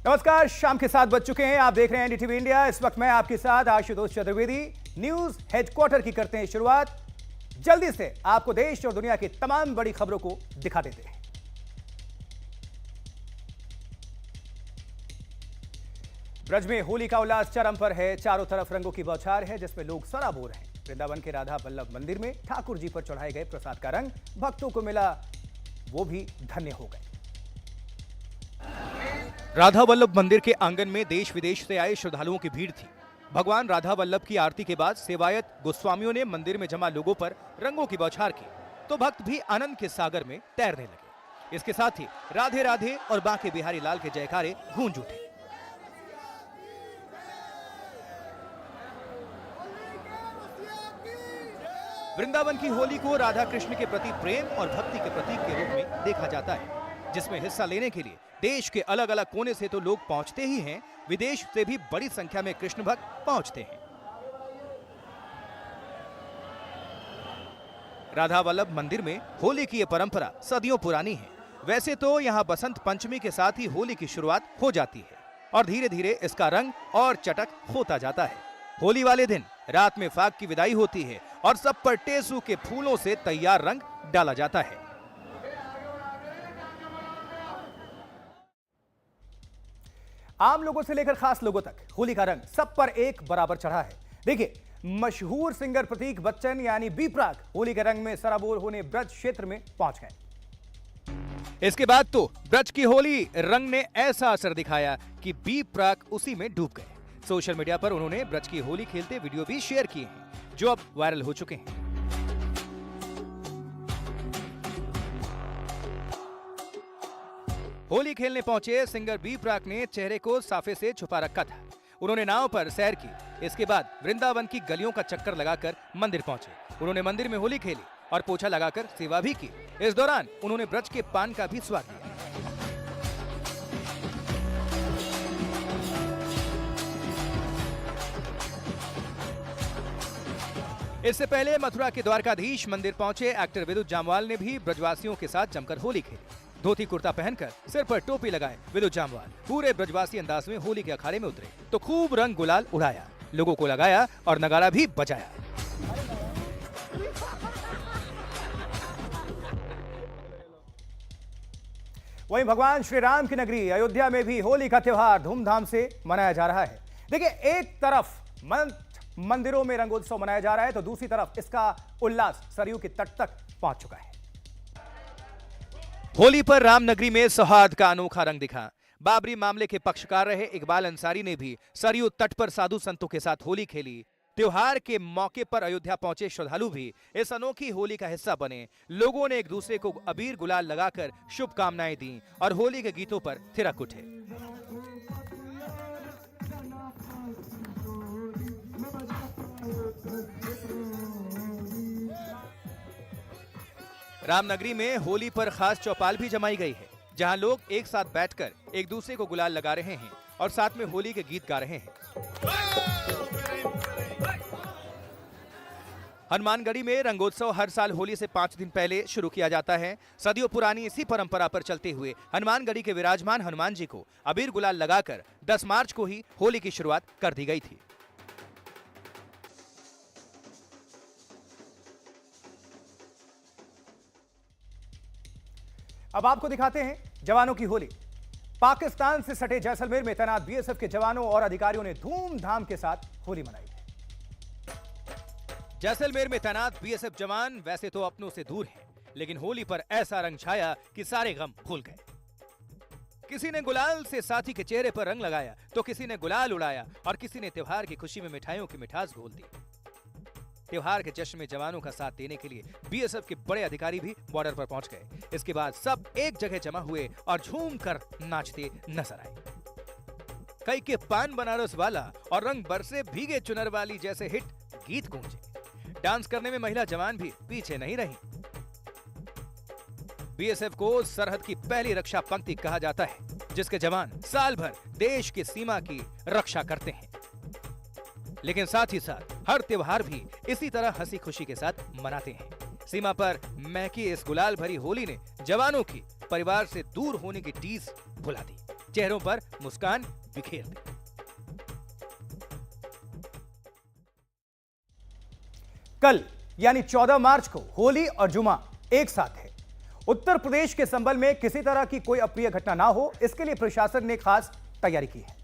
नमस्कार, शाम के 7 बज चुके हैं। आप देख रहे हैं एनडीटीवी इंडिया। इस वक्त मैं आपके साथ आशुतोष चतुर्वेदी न्यूज हेडक्वार्टर की करते हैं शुरुआत। जल्दी से आपको देश और दुनिया की तमाम बड़ी खबरों को दिखा देते हैं। ब्रज में होली का उल्लास चरम पर है। चारों तरफ रंगों की बौछार है, जिसमें लोग सराबोर हैं। वृंदावन के राधा वल्लभ मंदिर में ठाकुर जी पर चढ़ाए गए प्रसाद का रंग भक्तों को मिला, वो भी धन्य हो गए। राधा वल्लभ मंदिर के आंगन में देश विदेश से आए श्रद्धालुओं की भीड़ थी। भगवान राधा वल्लभ की आरती के बाद सेवायत गोस्वामियों ने मंदिर में जमा लोगों पर रंगों की बौछार की, तो भक्त भी आनंद के सागर में तैरने लगे। इसके साथ ही राधे राधे और बांके बिहारी लाल के जयकारे गूंज उठे। वृंदावन की होली को राधा कृष्ण के प्रति प्रेम और भक्ति के प्रतीक के रूप में देखा जाता है, जिसमें हिस्सा लेने के लिए देश के अलग अलग कोने से तो लोग पहुंचते ही हैं, विदेश से भी बड़ी संख्या में कृष्ण भक्त पहुंचते हैं। राधा वल्लभ मंदिर में होली की यह परंपरा सदियों पुरानी है। वैसे तो यहाँ बसंत पंचमी के साथ ही होली की शुरुआत हो जाती है और धीरे धीरे इसका रंग और चटक होता जाता है। होली वाले दिन रात में फाग की विदाई होती है और सब पर टेसू के फूलों से तैयार रंग डाला जाता है। आम लोगों से लेकर खास लोगों तक होली का रंग सब पर एक बराबर चढ़ा है। देखिए, मशहूर सिंगर प्रतीक बच्चन यानी बी प्राक होली के रंग में सराबोर होने ब्रज क्षेत्र में पहुंच गए। इसके बाद तो ब्रज की होली रंग ने ऐसा असर दिखाया कि बी प्राक उसी में डूब गए। सोशल मीडिया पर उन्होंने ब्रज की होली खेलते वीडियो भी शेयर किए हैं, जो अब वायरल हो चुके हैं। होली खेलने पहुंचे सिंगर बी प्राक ने चेहरे को साफे से छुपा रखा था। उन्होंने नाव पर सैर की। इसके बाद वृंदावन की गलियों का चक्कर लगाकर मंदिर पहुंचे। उन्होंने मंदिर में होली खेली और पोछा लगाकर सेवा भी की। इस दौरान उन्होंने ब्रज के पान का भी स्वाद लिया। इससे पहले मथुरा के द्वारकाधीश मंदिर पहुंचे एक्टर विद्युत जामवाल ने भी ब्रजवासियों के साथ जमकर होली खेली। धोती कुर्ता पहनकर सिर पर टोपी लगाए विद्युत जामवाल पूरे ब्रजवासी अंदाज में होली के अखाड़े में उतरे तो खूब रंग गुलाल उड़ाया, लोगों को लगाया और नगारा भी बजाया। वहीं भगवान श्री राम की नगरी अयोध्या में भी होली का त्योहार धूमधाम से मनाया जा रहा है। देखिए, एक तरफ मंदिरों में रंगोत्सव मनाया जा रहा है तो दूसरी तरफ इसका उल्लास सरयू के तट तक पहुंच चुका है। होली पर रामनगरी में सौहार्द का अनोखा रंग दिखा। बाबरी मामले के पक्षकार रहे इकबाल अंसारी ने भी सरयू तट पर साधु संतों के साथ होली खेली। त्योहार के मौके पर अयोध्या पहुंचे श्रद्धालु भी इस अनोखी होली का हिस्सा बने। लोगों ने एक दूसरे को अबीर गुलाल लगाकर शुभकामनाएं दी और होली के गीतों पर थिरक उठे। रामनगरी में होली पर खास चौपाल भी जमाई गई है, जहां लोग एक साथ बैठकर एक दूसरे को गुलाल लगा रहे हैं और साथ में होली के गीत गा रहे हैं। हनुमानगढ़ी में रंगोत्सव हर साल होली से 5 दिन पहले शुरू किया जाता है। सदियों पुरानी इसी परंपरा पर चलते हुए हनुमानगढ़ी के विराजमान हनुमान जी को अबीर गुलाल लगाकर 10 मार्च को ही होली की शुरुआत कर दी गई थी। अब आपको दिखाते हैं जवानों की होली। पाकिस्तान से सटे जैसलमेर में तैनात बीएसएफ के जवानों और अधिकारियों ने धूमधाम के साथ होली मनाई। जैसलमेर में तैनात बीएसएफ जवान वैसे तो अपनों से दूर हैं, लेकिन होली पर ऐसा रंग छाया कि सारे गम भूल गए। किसी ने गुलाल से साथी के चेहरे पर रंग लगाया तो किसी ने गुलाल उड़ाया और किसी ने त्योहार की खुशी में मिठाइयों की मिठास घोल दी। त्योहार के जश्न में जवानों का साथ देने के लिए बीएसएफ के बड़े अधिकारी भी बॉर्डर पर पहुंच गए। इसके बाद सब एक जगह जमा हुए और झूमकर नाचते नजर आए। कई के पान बनारस वाला और रंग बरसे भीगे चुनर वाली जैसे हिट गीत गूंजे। डांस करने में महिला जवान भी पीछे नहीं रही। बीएसएफ को सरहद की पहली रक्षा पंक्ति कहा जाता है, जिसके जवान साल भर देश की सीमा की रक्षा करते हैं। लेकिन साथ ही साथ हर त्योहार भी इसी तरह हंसी खुशी के साथ मनाते हैं। सीमा पर महकी इस गुलाल भरी होली ने जवानों की परिवार से दूर होने की टीस भुला दी। चेहरों पर मुस्कान बिखेर दी। कल यानी 14 मार्च को होली और जुमा एक साथ है। उत्तर प्रदेश के संभल में किसी तरह की कोई अप्रिय घटना ना हो, इसके लिए प्रशासन ने खास तैयारी की है।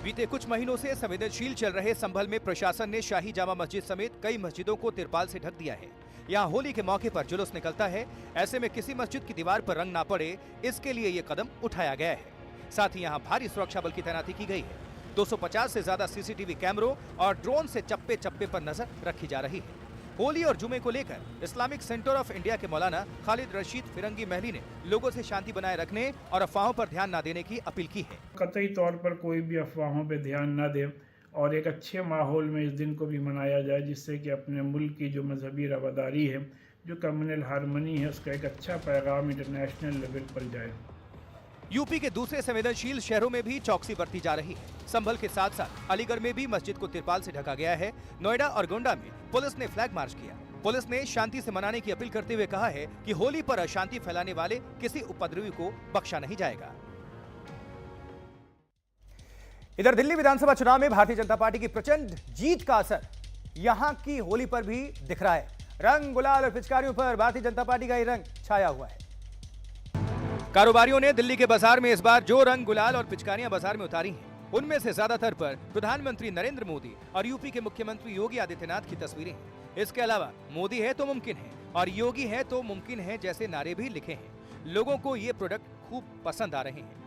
बीते कुछ महीनों से संवेदनशील चल रहे संभल में प्रशासन ने शाही जामा मस्जिद समेत कई मस्जिदों को तिरपाल से ढक दिया है। यहाँ होली के मौके पर जुलूस निकलता है, ऐसे में किसी मस्जिद की दीवार पर रंग ना पड़े, इसके लिए ये कदम उठाया गया है। साथ ही यहाँ भारी सुरक्षा बल की तैनाती की गई है। 250 से ज्यादा सीसीटीवी कैमरों और ड्रोन से चप्पे चप्पे पर नजर रखी जा रही है। होली और जुमे को लेकर इस्लामिक सेंटर ऑफ इंडिया के मौलाना खालिद रशीद फिरंगी महली ने लोगों से शांति बनाए रखने और अफवाहों पर ध्यान न देने की अपील की है। कतई तौर पर कोई भी अफवाहों पर ध्यान न दे और एक अच्छे माहौल में इस दिन को भी मनाया जाए, जिससे कि अपने मुल्क की जो मजहबी रवादारी है, जो कम्युनल हारमोनी है, उसका एक अच्छा पैगाम इंटरनेशनल लेवल पर जाए। यूपी के दूसरे संवेदनशील शहरों में भी चौकसी बरती जा रही है। संभल के साथ साथ अलीगढ़ में भी मस्जिद को तिरपाल से ढका गया है। नोएडा और गोंडा में पुलिस ने फ्लैग मार्च किया। पुलिस ने शांति से मनाने की अपील करते हुए कहा है कि होली पर अशांति फैलाने वाले किसी उपद्रवी को बख्शा नहीं जाएगा। इधर दिल्ली विधानसभा चुनाव में भारतीय जनता पार्टी की प्रचंड जीत का असर यहां की होली पर भी दिख रहा है। रंग, गुलाल और पिचकारियों पर भारतीय जनता पार्टी का ही रंग छाया हुआ है। कारोबारियों ने दिल्ली के बाजार में इस बार जो रंग, गुलाल और पिचकारियां बाजार में उतारी हैं, उनमें से ज्यादातर पर प्रधानमंत्री नरेंद्र मोदी और यूपी के मुख्यमंत्री योगी आदित्यनाथ की तस्वीरें हैं। इसके अलावा मोदी है तो मुमकिन है और योगी है तो मुमकिन है जैसे नारे भी लिखे हैं। लोगों को ये प्रोडक्ट खूब पसंद आ रहे हैं।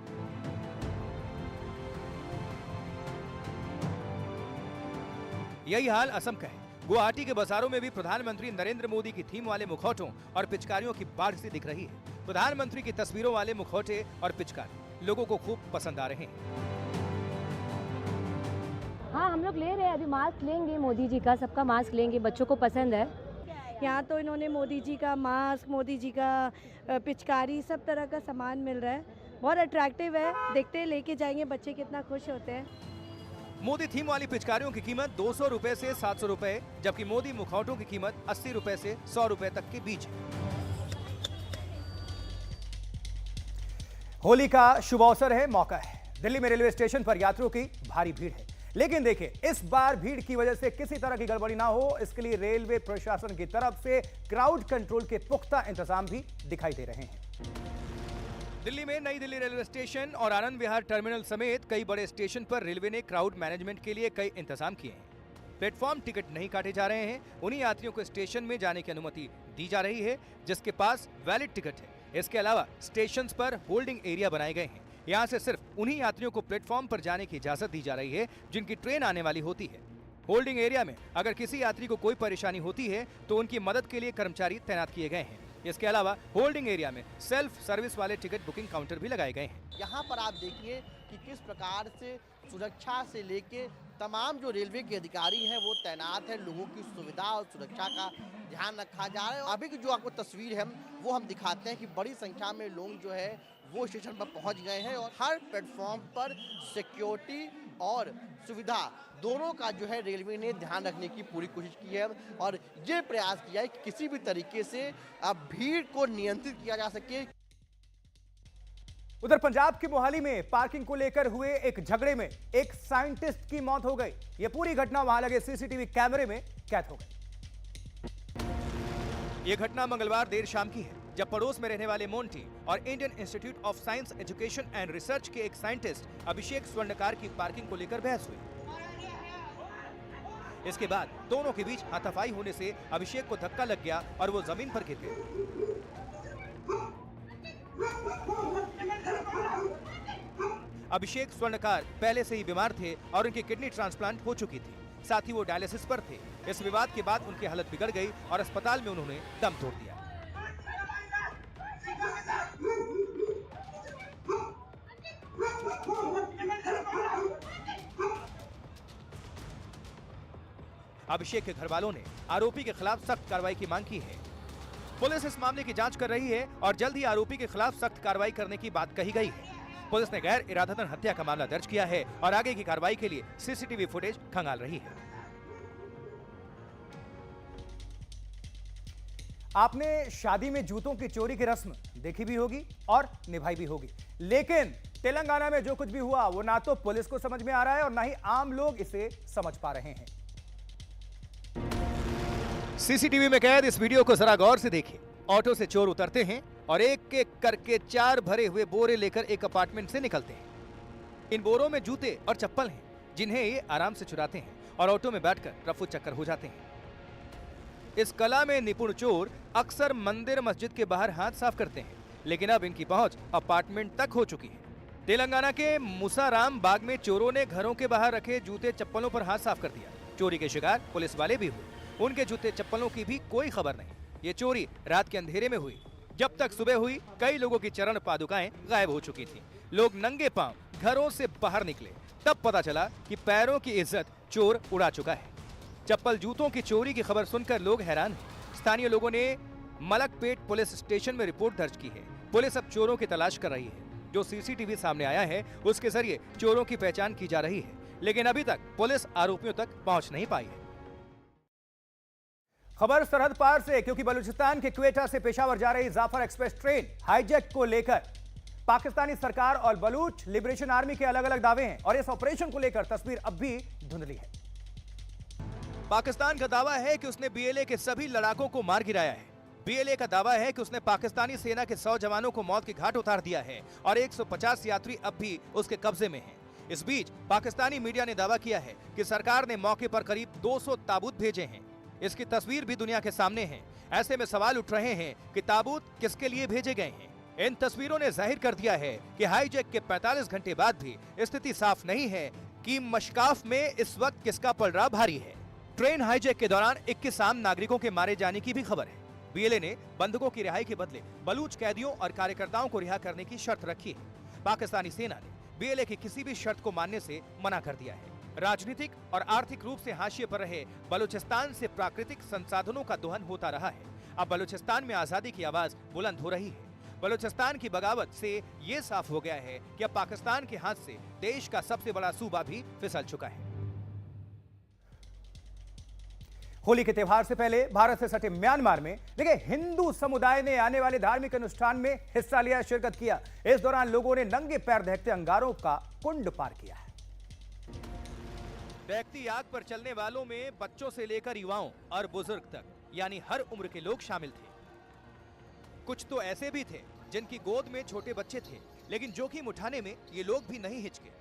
यही हाल असम का है। गुवाहाटी के बाजारों में भी प्रधानमंत्री नरेंद्र मोदी की थीम वाले मुखौटों और पिचकारियों की बाढ़ सी दिख रही है। प्रधानमंत्री की तस्वीरों वाले मुखौटे और पिचकारी लोगों को खूब पसंद आ रहे हैं। हाँ, हम लोग ले रहे हैं, अभी मास्क लेंगे, मोदी जी का सबका मास्क लेंगे, बच्चों को पसंद है। यहाँ तो इन्होंने मोदी जी का मास्क, मोदी जी का पिचकारी, सब तरह का सामान मिल रहा है। बहुत अट्रैक्टिव है, देखते हैं, लेके जाएंगे, बच्चे कितना खुश होते हैं। मोदी थीम वाली पिचकारियों की कीमत 200 रुपए से 700 रुपए, जबकि मोदी मुखौटों की कीमत 80 रुपए से 100 रुपए तक के बीच है। होली का शुभ अवसर है, मौका है। दिल्ली में रेलवे स्टेशन पर यात्रियों की भारी भीड़ है, लेकिन देखिए, इस बार भीड़ की वजह से किसी तरह की गड़बड़ी ना हो, इसके लिए रेलवे प्रशासन की तरफ से क्राउड कंट्रोल के पुख्ता इंतजाम भी दिखाई दे रहे हैं। दिल्ली में नई दिल्ली रेलवे स्टेशन और आनंद विहार टर्मिनल समेत कई बड़े स्टेशन पर रेलवे ने क्राउड मैनेजमेंट के लिए कई इंतजाम किए हैं। प्लेटफॉर्म टिकट नहीं काटे जा रहे हैं, उन्हीं यात्रियों को स्टेशन में जाने की अनुमति दी जा रही है जिसके पास वैलिड टिकट है। इसके अलावा स्टेशन पर होल्डिंग एरिया बनाए गए हैं। यहाँ से सिर्फ उन्हीं यात्रियों को प्लेटफॉर्म पर जाने की इजाजत दी जा रही है जिनकी ट्रेन आने वाली होती है। होल्डिंग एरिया में अगर किसी यात्री को कोई परेशानी होती है तो उनकी मदद के लिए कर्मचारी तैनात किए गए हैं। इसके अलावा होल्डिंग एरिया में सेल्फ सर्विस वाले टिकट बुकिंग काउंटर भी लगाए गए हैं। यहाँ पर आप देखिए कि किस प्रकार से सुरक्षा से लेके तमाम जो रेलवे के अधिकारी हैं वो तैनात हैं। लोगों की सुविधा और सुरक्षा का ध्यान रखा जा रहा है। अभी की जो आपको तस्वीर है वो हम दिखाते हैं कि बड़ी संख्या में लोग जो है वो स्टेशन पर पहुंच गए हैं और हर प्लेटफॉर्म पर सिक्योरिटी और सुविधा दोनों का जो है रेलवे ने ध्यान रखने की पूरी कोशिश की है और ये प्रयास किया है कि किसी भी तरीके से अब भीड़ को नियंत्रित किया जा सके। उधर पंजाब के मोहाली में पार्किंग को लेकर हुए एक झगड़े में एक साइंटिस्ट की मौत हो गई। यह पूरी घटना वहां लगे सीसीटीवी कैमरे में कैद हो गई। यह घटना मंगलवार देर शाम की है, जब पड़ोस में रहने वाले मोंटी और Indian institute of science education and research के एक साइंटिस्ट अभिषेक स्वर्णकार की पार्किंग को लेकर बहस हुई। इसके बाद दोनों के बीच हाथापाई होने से अभिषेक को धक्का लग गया और वो जमीन पर गिर गए। अभिषेक स्वर्णकार पहले से ही बीमार थे और उनकी किडनी ट्रांसप्लांट हो चुकी थी, साथ ही वो डायलिसिस पर थे। इस विवाद के बाद उनकी हालत बिगड़ गई और अस्पताल में उन्होंने दम तोड़ दिया। अभिषेक के घर वालों ने आरोपी के खिलाफ सख्त कार्रवाई की मांग की है। पुलिस इस मामले की जांच कर रही है और जल्द ही आरोपी के खिलाफ सख्त कार्रवाई करने की बात कही गई है। पुलिस ने गैर इरादतन हत्या का मामला दर्ज किया है और आगे की कार्रवाई के लिए सीसीटीवी फुटेज खंगाल रही है। आपने शादी में जूतों की चोरी की रस्म देखी भी होगी और निभाई भी होगी, लेकिन तेलंगाना में जो कुछ भी हुआ वो ना तो पुलिस को समझ में आ रहा है और ना ही आम लोग इसे समझ पा रहे हैं। सीसीटीवी में कैद इस वीडियो को जरा गौर से देखिए। ऑटो से चोर उतरते हैं और एक एक करके 4 भरे हुए बोरे लेकर एक अपार्टमेंट से निकलते हैं। इन बोरों में जूते और चप्पल हैं जिन्हें ये आराम से चुराते हैं और ऑटो में बैठकर रफू चक्कर हो जाते हैं। इस कला में निपुण चोर अक्सर मंदिर मस्जिद के बाहर हाथ साफ करते हैं, लेकिन अब इनकी पहुंच अपार्टमेंट तक हो चुकी है। तेलंगाना के मुसाराम बाग में चोरों ने घरों के बाहर रखे जूते चप्पलों पर हाथ साफ कर दिया। चोरी के शिकार पुलिस वाले भी हुए। उनके जूते चप्पलों की भी कोई खबर नहीं। ये चोरी रात के अंधेरे में हुई। जब तक सुबह हुई कई लोगों की चरण पादुकाएं गायब हो चुकी थी। लोग नंगे पांव घरों से बाहर निकले, तब पता चला कि पैरों की इज्जत चोर उड़ा चुका है। चप्पल जूतों की चोरी की खबर सुनकर लोग हैरान हैं। स्थानीय लोगों ने मलकपेट पुलिस स्टेशन में रिपोर्ट दर्ज की है। पुलिस अब चोरों की तलाश कर रही है। जो सीसीटीवी सामने आया है उसके जरिए चोरों की पहचान की जा रही है, लेकिन अभी तक पुलिस आरोपियों तक पहुंच नहीं पाई है। खबर सरहद पार से, क्योंकि बलूचिस्तान के क्वेटा से पेशावर जा रही जाफर एक्सप्रेस ट्रेन हाईजैक को लेकर पाकिस्तानी सरकार और बलूच लिबरेशन आर्मी के अलग अलग दावे हैं और इस ऑपरेशन को लेकर तस्वीर अब भी धुंधली है। पाकिस्तान का दावा है कि उसने बीएलए के सभी लड़ाकों को मार गिराया है। बीएलए का दावा है कि उसने पाकिस्तानी सेना के 100 जवानों को मौत के घाट उतार दिया है और 150 यात्री अब भी उसके कब्जे में हैं। इस बीच पाकिस्तानी मीडिया ने दावा किया है कि सरकार ने मौके पर करीब 200 ताबूत भेजे हैं। इसकी तस्वीर भी दुनिया के सामने है। ऐसे में सवाल उठ रहे हैं कि ताबूत किसके लिए भेजे गए हैं। इन तस्वीरों ने जाहिर कर दिया है कि हाईजैक के 45 घंटे बाद भी स्थिति साफ नहीं है कि मशकाफ में इस वक्त किसका पलड़ा भारी है। ट्रेन हाईजैक के दौरान 21 आम नागरिकों के मारे जाने की भी खबर है। बीएलए ने बंधकों की रिहाई के बदले बलूच कैदियों और कार्यकर्ताओं को रिहा करने की शर्त रखी है। पाकिस्तानी सेना ने बीएलए की किसी भी शर्त को मानने से मना कर दिया है। राजनीतिक और आर्थिक रूप से हाशिए पर रहे बलूचिस्तान से प्राकृतिक संसाधनों का दोहन होता रहा है। अब बलूचिस्तान में आजादी की आवाज बुलंद हो रही है। बलूचिस्तान की बगावत से ये साफ हो गया है कि अब पाकिस्तान के हाथ से देश का सबसे बड़ा सूबा भी फिसल चुका है। होली के त्यौहार से पहले भारत से सटे म्यांमार में देखिए हिंदू समुदाय ने आने वाले धार्मिक अनुष्ठान में हिस्सा लिया, शिरकत किया। इस दौरान लोगों ने नंगे पैर दहकते अंगारों का कुंड पार किया है। दहकती आग पर चलने वालों में बच्चों से लेकर युवाओं और बुजुर्ग तक, यानी हर उम्र के लोग शामिल थे। कुछ तो ऐसे भी थे जिनकी गोद में छोटे बच्चे थे, लेकिन जोखिम उठाने में ये लोग भी नहीं हिचके।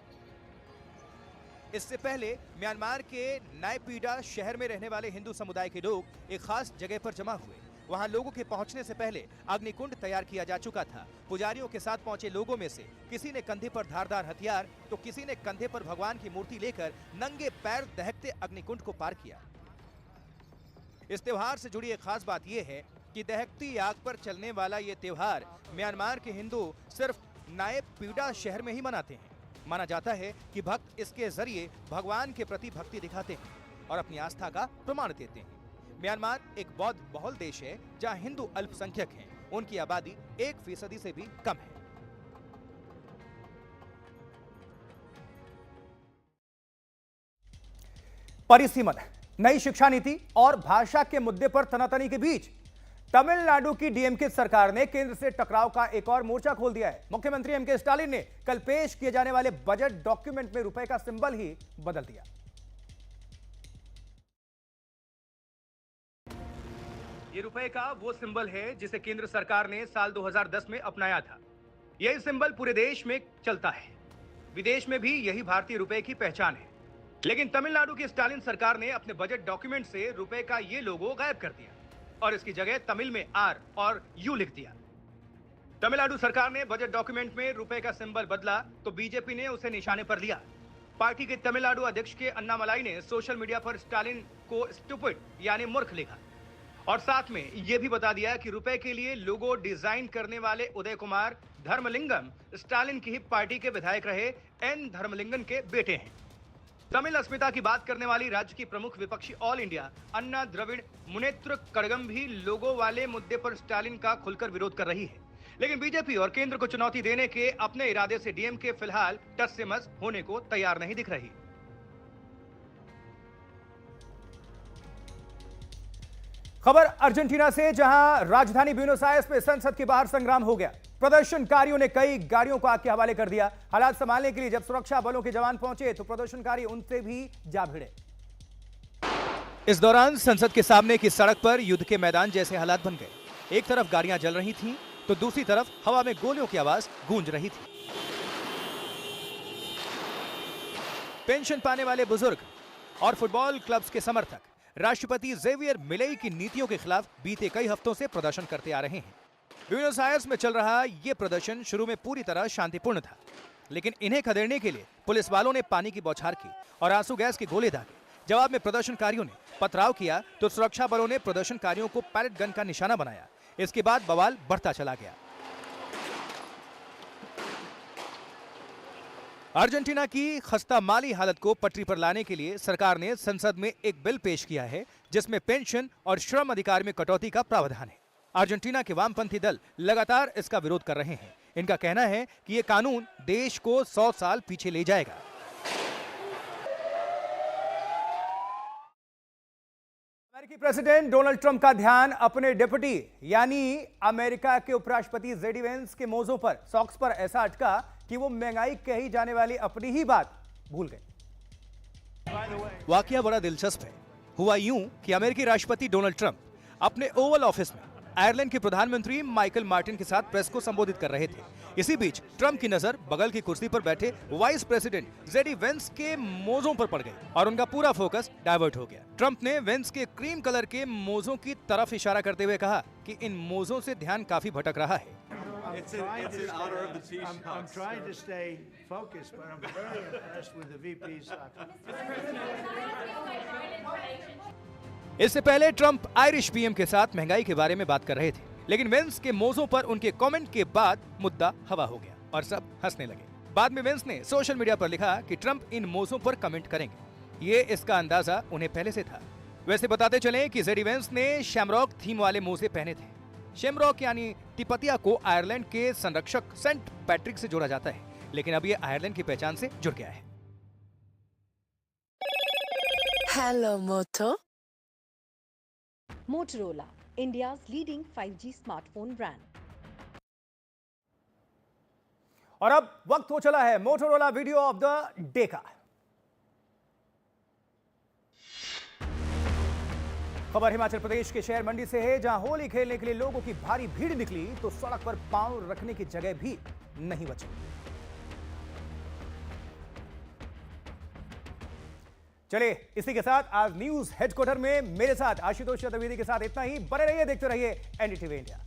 इससे पहले म्यांमार के नायपीडा शहर में रहने वाले हिंदू समुदाय के लोग एक खास जगह पर जमा हुए। वहां लोगों के पहुंचने से पहले अग्निकुंड तैयार किया जा चुका था। पुजारियों के साथ पहुंचे लोगों में से किसी ने कंधे पर धारदार हथियार तो किसी ने कंधे पर भगवान की मूर्ति लेकर नंगे पैर दहकते अग्निकुंड को पार किया। इस त्योहार से जुड़ी एक खास बात यह है कि दहकती आग पर चलने वाला ये त्योहार म्यांमार के हिंदू सिर्फ नायपीडा शहर में ही मनाते हैं। माना जाता है कि भक्त इसके जरिए भगवान के प्रति भक्ति दिखाते हैं और अपनी आस्था का प्रमाण देते हैं। म्यांमार एक बौद्ध बहुल देश है जहां हिंदू अल्पसंख्यक हैं। उनकी आबादी 1% से भी कम है। परिसीमन, नई शिक्षा नीति और भाषा के मुद्दे पर तनातनी के बीच तमिलनाडु की डीएमके सरकार ने केंद्र से टकराव का एक और मोर्चा खोल दिया है। मुख्यमंत्री एमके स्टालिन ने कल पेश किए जाने वाले बजट डॉक्यूमेंट में रुपए का सिंबल ही बदल दिया। ये रुपए का वो सिंबल है जिसे केंद्र सरकार ने साल 2010 में अपनाया था। यही सिंबल पूरे देश में चलता है। विदेश में भी यही भारतीय रुपए की पहचान है। लेकिन तमिलनाडु की स्टालिन सरकार ने अपने बजट डॉक्यूमेंट से रुपए का ये लोगो गायब कर दिया और इसकी जगह तमिल में आर और यू लिख दिया। तमिलनाडु सरकार ने बजट डॉक्यूमेंट में रुपए का सिंबल बदला तो बीजेपी ने उसे निशाने पर लिया। पार्टी के तमिलनाडु अध्यक्ष के अन्नामलाई ने सोशल मीडिया पर स्टालिन को स्टूपिड यानी मूर्ख लिखा और साथ में यह भी बता दिया कि रुपए के लिए लोगो डिजाइन करने वाले उदय कुमार धर्मलिंगम स्टालिन की ही पार्टी के विधायक रहे एन धर्मलिंगन के बेटे हैं। तमिल अस्मिता की बात करने वाली राज्य की प्रमुख विपक्षी ऑल इंडिया अन्ना द्रविड़ मुनेत्र कड़गम भी लोगों वाले मुद्दे पर स्टालिन का खुलकर विरोध कर रही है। लेकिन बीजेपी और केंद्र को चुनौती देने के अपने इरादे से डीएमके फिलहाल टस से मस होने को तैयार नहीं दिख रही। खबर अर्जेंटीना से, जहां राजधानी ब्यूनोस आयर्स में संसद के बाहर संग्राम हो गया। प्रदर्शनकारियों ने कई गाड़ियों को आग के हवाले कर दिया। हालात संभालने के लिए जब सुरक्षा बलों के जवान पहुंचे तो प्रदर्शनकारी उनसे भी जा भिड़े। इस दौरान संसद के सामने की सड़क पर युद्ध के मैदान जैसे हालात बन गए। एक तरफ गाड़ियां जल रही थीं, तो दूसरी तरफ हवा में गोलियों की आवाज गूंज रही थी। पेंशन पाने वाले बुजुर्ग और फुटबॉल क्लब्स के समर्थक राष्ट्रपति जेवियर मिलेई की नीतियों के खिलाफ बीते कई हफ्तों से प्रदर्शन करते आ रहे हैं। ब्यूनोस आयर्स में चल रहा यह प्रदर्शन शुरू में पूरी तरह शांतिपूर्ण था, लेकिन इन्हें खदेड़ने के लिए पुलिस वालों ने पानी की बौछार की और आंसू गैस के गोले दागे। जवाब में प्रदर्शनकारियों ने पथराव किया तो सुरक्षा बलों ने प्रदर्शनकारियों को पैलेट गन का निशाना बनाया। इसके बाद बवाल बढ़ता चला गया। अर्जेंटीना की खस्ता माली हालत को पटरी पर लाने के लिए सरकार ने संसद में एक बिल पेश किया है, जिसमें पेंशन और श्रम अधिकार में कटौती का प्रावधान है। अर्जेंटीना के वामपंथी दल लगातार इसका विरोध कर रहे हैं। इनका कहना है कि यह कानून देश को 100 साल पीछे ले जाएगा। अमेरिकी प्रेसिडेंट डोनाल्ड ट्रंप का ध्यान अपने डिप्टी यानी अमेरिका के उपराष्ट्रपति जेडी वेंस के मोजों पर, सॉक्स पर ऐसा अटका कि वो महंगाई कही जाने वाली अपनी ही बात भूल गए। वाकया बड़ा दिलचस्प है। हुआ यूं कि अमेरिकी राष्ट्रपति डोनाल्ड ट्रंप अपने ओवल ऑफिस में आयरलैंड के प्रधानमंत्री माइकल मार्टिन के साथ प्रेस को संबोधित कर रहे थे। इसी बीच ट्रंप की नजर बगल की कुर्सी पर बैठे वाइस प्रेसिडेंट जेडी वेंस के मोजों पर पड़ गई और उनका पूरा फोकस डाइवर्ट हो गया। ट्रंप ने वेंस के क्रीम कलर के मोजों की तरफ इशारा करते हुए कहा कि इन मोजों से ध्यान काफी भटक रहा है। It's in honor of the T-shirts. I'm trying to stay focused, but I'm very impressed with the VP's. इससे पहले ट्रंप आयरिश पीएम के साथ महंगाई के बारे में बात कर रहे थे, लेकिन वेंस के मोजों पर उनके कमेंट के बाद मुद्दा हवा हो गया और सब हंसने लगे। बाद में वेंस ने सोशल मीडिया पर लिखा कि ट्रंप इन मोजों पर कमेंट करेंगे। ये इसका अंदाजा उन्हें पहले से था। वैसे बताते चलें कि जेडी वेंस ने शैमरॉक थीम वाले मोजे पहने थे। शैमरॉक यानी तिपतिया को आयरलैंड के संरक्षक सेंट पैट्रिक से जोड़ा जाता है, लेकिन अब ये आयरलैंड की पहचान से जुड़ गया है। हेलो मोटो। Motorola, India's leading 5G smartphone brand. और अब वक्त हो चला है Motorola video of the day का। खबर हिमाचल प्रदेश के शहर मंडी से है, जहां होली खेलने के लिए लोगों की भारी भीड़ निकली तो सड़क पर पांव रखने की जगह भी नहीं बची। चलिए इसी के साथ आज न्यूज हेडक्वार्टर में मेरे साथ आशुतोष चतुर्वेदी के साथ इतना ही। बने रहिए, देखते रहिए एनडीटीवी इंडिया।